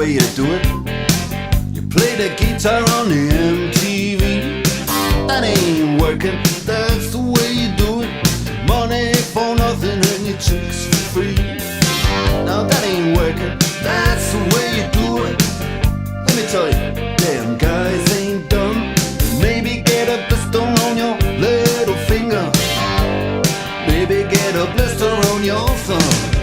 way you do it. You play the guitar on the MTV. That ain't working, that's the way you do it. Money for nothing and your chicks for free. Now that ain't working, that's the way you do it. Let me tell you,